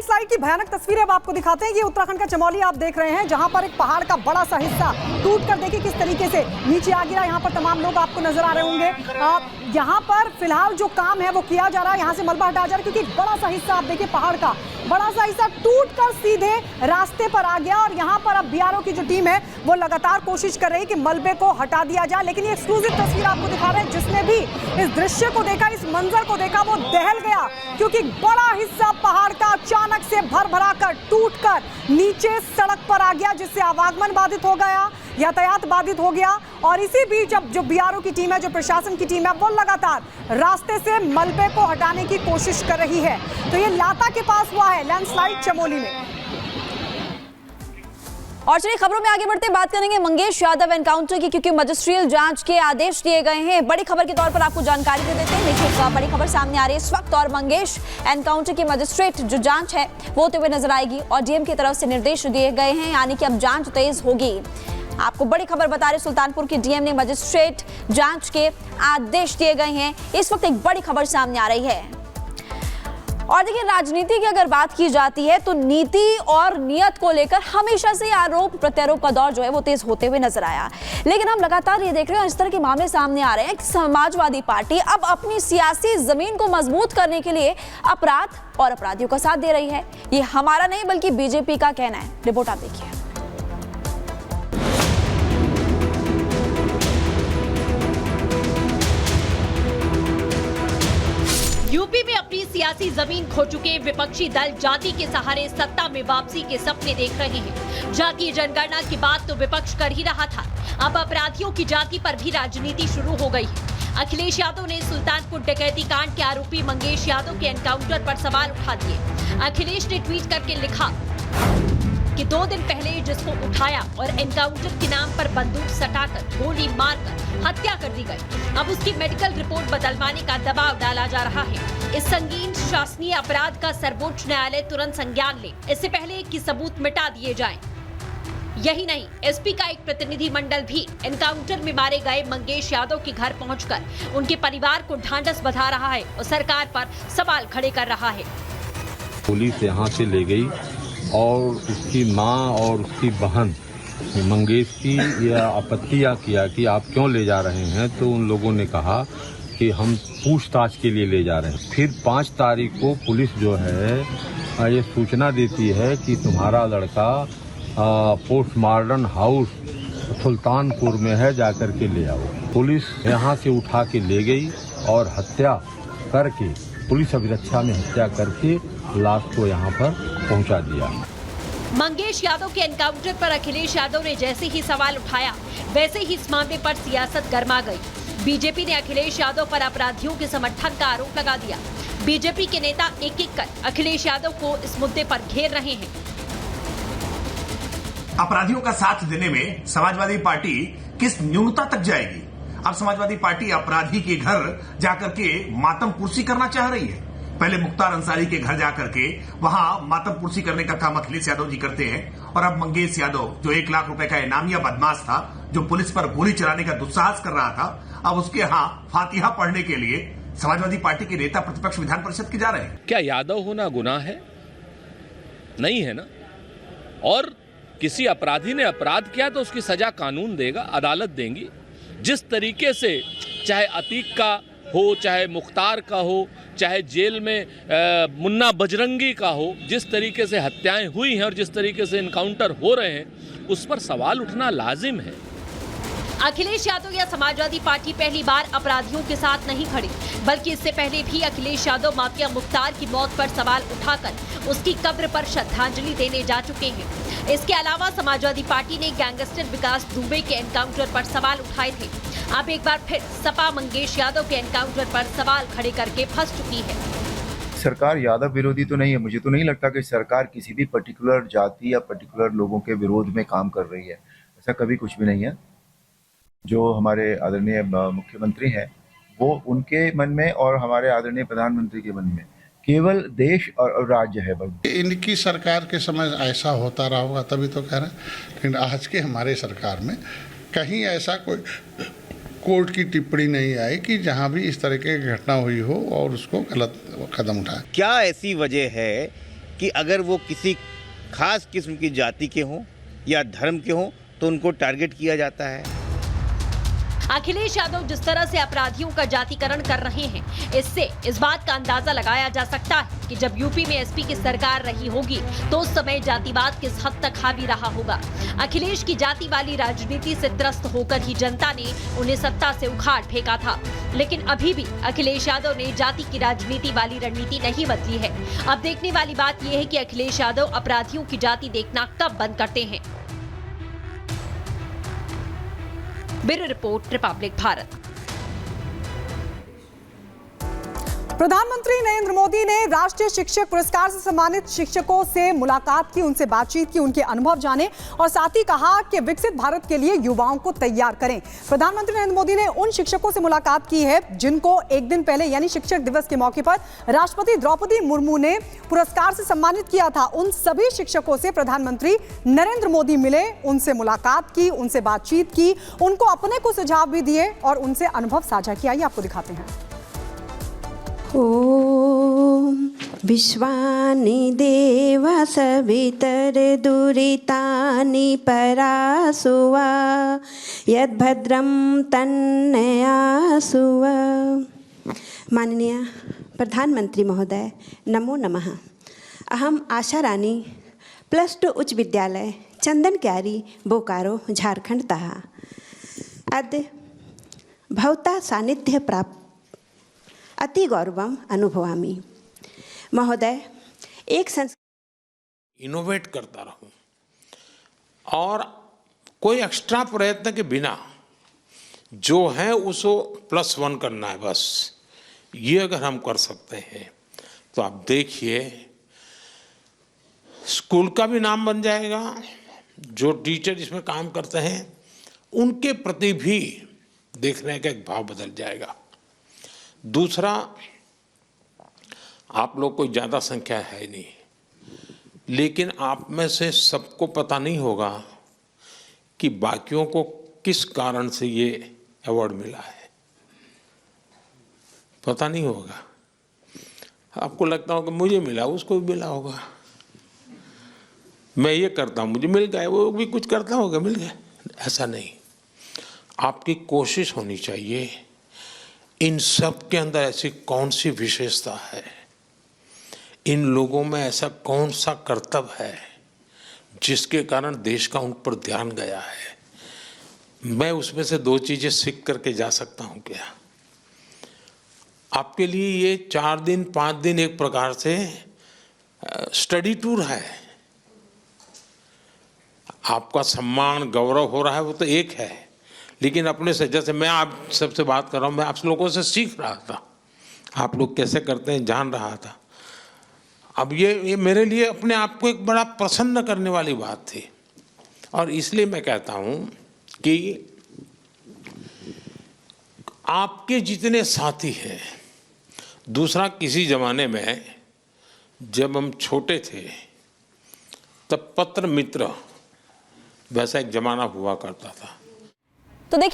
Landslide की भयानक तस्वीरें अब आपको दिखाते हैं। ये उत्तराखंड का चमोली आप देख रहे हैं, जहां पर एक पहाड़ का बड़ा सा हिस्सा टूटकर देखिए किस तरीके से नीचे आ गिरा। यहाँ पर तमाम लोग आपको नजर आ रहे होंगे। यहाँ पर फिलहाल जो काम है वो किया जा रहा है, यहाँ से मलबा हटाया जा रहा है, क्योंकि एक बड़ा सा हिस्सा आप देखिए पहाड़ का बड़ा सा हिस्सा टूटकर सीधे रास्ते पर आ गया। और यहाँ पर अब बीआरओ की जो टीम है वो लगातार कोशिश कर रही है कि मलबे को हटा दिया जाए। लेकिन ये एक्सक्लूसिव तस्वीर आपको दिखा रहे हैं, जिसने भी इस दृश्य को देखा, इस मंजर को देखा, वो दहल गया, क्योंकि बड़ा हिस्सा पहाड़ का अचानक से भर कर टूटकर नीचे सड़क पर आ गया, जिससे आवागमन बाधित हो गया, यातायात बाधित हो गया। और इसी बीच अब जो बीआरओ की टीम है, जो प्रशासन की टीम है, वो लगातार रास्ते से मलबे को हटाने की कोशिश कर रही है। तो ये लाता के पास हुआ है लैंडस्लाइड चमोली में। और चलिए खबरों में आगे बढ़ते बात करेंगे मंगेश यादव एनकाउंटर की, क्योंकि मजिस्ट्रियल जांच के आदेश दिए गए हैं। बड़ी खबर के तौर पर आपको जानकारी दे देते हैं। देखिए बड़ी खबर सामने आ रही है इस वक्त, और मंगेश एनकाउंटर की मजिस्ट्रेट जो जांच है वो होते हुए नजर आएगी, और डीएम की तरफ से निर्देश दिए गए हैं, यानी कि अब जांच तेज होगी। आपको बड़ी खबर बता रहे, सुल्तानपुर की डीएम ने मजिस्ट्रेट जांच के आदेश दिए गए हैं। इस वक्त एक बड़ी खबर सामने आ रही है। और देखिए राजनीति की अगर बात की जाती है तो नीति और नियत को लेकर हमेशा से आरोप प्रत्यारोप का दौर जो है वो तेज होते हुए नजर आया। लेकिन हम लगातार ये देख रहे हैं इस तरह के मामले सामने आ रहे हैं कि समाजवादी पार्टी अब अपनी सियासी जमीन को मजबूत करने के लिए अपराध और अपराधियों का साथ दे रही है। ये हमारा नहीं बल्कि बीजेपी का कहना है। रिपोर्ट आप देखिए। यूपी में अपनी सियासी जमीन खो चुके विपक्षी दल जाति के सहारे सत्ता में वापसी के सपने देख रहे हैं। जातीय जनगणना की बात तो विपक्ष कर ही रहा था, अब अपराधियों की जाति पर भी राजनीति शुरू हो गई है। अखिलेश यादव ने सुल्तानपुर डकैती कांड के आरोपी मंगेश यादव के एनकाउंटर पर सवाल उठा दिए। अखिलेश ने ट्वीट करके लिखा कि 2 दिन पहले जिसको उठाया और एनकाउंटर के नाम पर बंदूक सटाकर गोली मारकर हत्या कर दी गई, अब उसकी मेडिकल रिपोर्ट बदलवाने का दबाव डाला जा रहा है। इस संगीन शासनीय अपराध का सर्वोच्च न्यायालय तुरंत संज्ञान ले, इससे पहले कि सबूत मिटा दिए जाएं। यही नहीं, एसपी का एक प्रतिनिधि मंडल भी एनकाउंटर में मारे गए मंगेश यादव के घर पहुंचकर उनके परिवार को ढांढस बंधा रहा है और सरकार पर सवाल खड़े कर रहा है। पुलिस यहाँ से ले गई और उसकी माँ और उसकी बहन मंगेश की यह आपत्तियाँ किया कि आप क्यों ले जा रहे हैं, तो उन लोगों ने कहा कि हम पूछताछ के लिए ले जा रहे हैं। फिर 5 तारीख को पुलिस जो है ये सूचना देती है कि तुम्हारा लड़का पोस्टमार्टम हाउस सुल्तानपुर में है, जाकर के ले आओ। पुलिस यहाँ से उठा के ले गई और हत्या करके, पुलिस अभिरक्षा में हत्या करके लाश को यहाँ पर पहुँचा दिया। मंगेश यादव के एनकाउंटर पर अखिलेश यादव ने जैसे ही सवाल उठाया, वैसे ही इस मामले पर सियासत गर्मा गई। बीजेपी ने अखिलेश यादव पर अपराधियों के समर्थन का आरोप लगा दिया। बीजेपी के नेता एक-एक कर अखिलेश यादव को इस मुद्दे पर घेर रहे हैं। अपराधियों का साथ देने में समाजवादी पार्टी किस न्यूनता तक जाएगी? अब समाजवादी पार्टी अपराधी के घर जाकर के मातम पुरसी करना चाह रही है। पहले मुख्तार अंसारी के घर जाकर के वहां मातम पुरसी करने का काम अखिलेश यादव जी करते हैं, और अब मंगेश यादव जो 1 लाख रुपए का इनामिया बदमाश था, जो पुलिस पर गोली चलाने का दुस्साहस कर रहा था, अब उसके यहाँ फातिहा पढ़ने के लिए समाजवादी पार्टी के नेता प्रतिपक्ष विधान परिषद के जा रहे हैं। क्या यादव होना गुनाह है? नहीं है ना। और किसी अपराधी ने अपराध किया तो उसकी सजा कानून देगा, अदालत देंगी। जिस तरीके से चाहे अतीक का हो, चाहे मुख्तार का हो, चाहे जेल में मुन्ना बजरंगी का हो, जिस तरीके से हत्याएं हुई हैं और जिस तरीके से इनकाउंटर हो रहे हैं, उस पर सवाल उठना लाजिम है। अखिलेश यादव या समाजवादी पार्टी पहली बार अपराधियों के साथ नहीं खड़ी, बल्कि इससे पहले भी अखिलेश यादव माफिया मुख्तार की मौत पर सवाल उठाकर उसकी कब्र पर श्रद्धांजलि देने जा चुके हैं। इसके अलावा समाजवादी पार्टी ने गैंगस्टर विकास दुबे के एनकाउंटर पर सवाल उठाए थे। अब एक बार फिर सपा मंगेश यादव के एनकाउंटर पर सवाल खड़े करके फंस चुकी है। सरकार यादव विरोधी तो नहीं है। मुझे तो नहीं लगता कि सरकार किसी भी पर्टिकुलर जाति या पर्टिकुलर लोगों के विरोध में काम कर रही है। ऐसा कभी कुछ भी नहीं है। जो हमारे आदरणीय मुख्यमंत्री हैं, वो उनके मन में और हमारे आदरणीय प्रधानमंत्री के मन में केवल देश और राज्य है। बस इनकी सरकार के समय ऐसा होता रहा होगा, तभी तो कह रहे हैं। लेकिन आज के हमारे सरकार में कहीं ऐसा कोई कोर्ट की टिप्पणी नहीं आई कि जहां भी इस तरह की घटना हुई हो और उसको गलत कदम उठाए। क्या ऐसी वजह है कि अगर वो किसी खास किस्म की जाति के हों या धर्म के हों तो उनको टारगेट किया जाता है। अखिलेश यादव जिस तरह से अपराधियों का जातिकरण कर रहे हैं, इससे इस बात का अंदाजा लगाया जा सकता है कि जब यूपी में एसपी की सरकार रही होगी तो उस समय जातिवाद किस हद तक हावी रहा होगा। अखिलेश की जाति वाली राजनीति से त्रस्त होकर ही जनता ने उन्हें सत्ता से उखाड़ फेंका था, लेकिन अभी भी अखिलेश यादव ने जाति की राजनीति वाली रणनीति नहीं बदली है। अब देखने वाली बात यह है कि अखिलेश यादव अपराधियों की जाति देखना कब बंद करते हैं। Bureau report, Republic Bharat. प्रधानमंत्री नरेंद्र मोदी ने राष्ट्रीय शिक्षक पुरस्कार से सम्मानित शिक्षकों से मुलाकात की, उनसे बातचीत की, उनके अनुभव जाने और साथ ही कहा कि विकसित भारत के लिए युवाओं को तैयार करें। प्रधानमंत्री नरेंद्र मोदी ने उन शिक्षकों से मुलाकात की है जिनको एक दिन पहले यानी शिक्षक दिवस के मौके पर राष्ट्रपति द्रौपदी मुर्मू ने पुरस्कार से सम्मानित किया था। उन सभी शिक्षकों से प्रधानमंत्री नरेंद्र मोदी मिले, उनसे मुलाकात की, उनसे बातचीत की, उनको अपने को सुझाव भी दिए और उनसे अनुभव साझा किया। ये आपको दिखाते हैं। ॐ विश्वानि देव सवितर् दुरितानि परासुवा यद्भद्रं तन्नयासुवा। माननीय प्रधानमंत्री महोदय, नमो नमः। अहम आशा रानी +2 उच्च विद्यालय चंदन क्यारी बोकारो झारखंडतः अद्य भवता सान्निध्य प्राप्त अति गौरवम अनुभवामि। महोदय, एक इनोवेट करता रहूं और कोई एक्स्ट्रा प्रयत्न के बिना जो है उसको +1 करना है, बस ये अगर हम कर सकते हैं तो आप देखिए स्कूल का भी नाम बन जाएगा। जो टीचर इसमें काम करते हैं उनके प्रति भी देखने का एक भाव बदल जाएगा। दूसरा, आप लोग कोई ज़्यादा संख्या है नहीं, लेकिन आप में से सबको पता नहीं होगा कि बाकियों को किस कारण से ये अवार्ड मिला है। पता नहीं होगा। आपको लगता होगा मुझे मिला, उसको भी मिला होगा। मैं ये करता हूँ मुझे मिल गया, वो भी कुछ करता होगा मिल गया। ऐसा नहीं, आपकी कोशिश होनी चाहिए इन सब के अंदर ऐसी कौन सी विशेषता है, इन लोगों में ऐसा कौन सा कर्तव्य है जिसके कारण देश का उन पर ध्यान गया है। मैं उसमें से 2 चीज़ें सीख करके जा सकता हूँ क्या? आपके लिए ये 4 दिन 5 दिन एक प्रकार से स्टडी टूर है। आपका सम्मान गौरव हो रहा है वो तो एक है, लेकिन अपने से, जैसे मैं आप सबसे बात कर रहा हूँ, मैं आप लोगों से सीख रहा था, आप लोग कैसे करते हैं जान रहा था। अब ये मेरे लिए अपने आप को एक बड़ा प्रसन्न करने वाली बात थी और इसलिए मैं कहता हूँ कि आपके जितने साथी हैं, दूसरा किसी ज़माने में जब हम छोटे थे तब पत्र मित्र वैसा एक ज़माना हुआ करता था।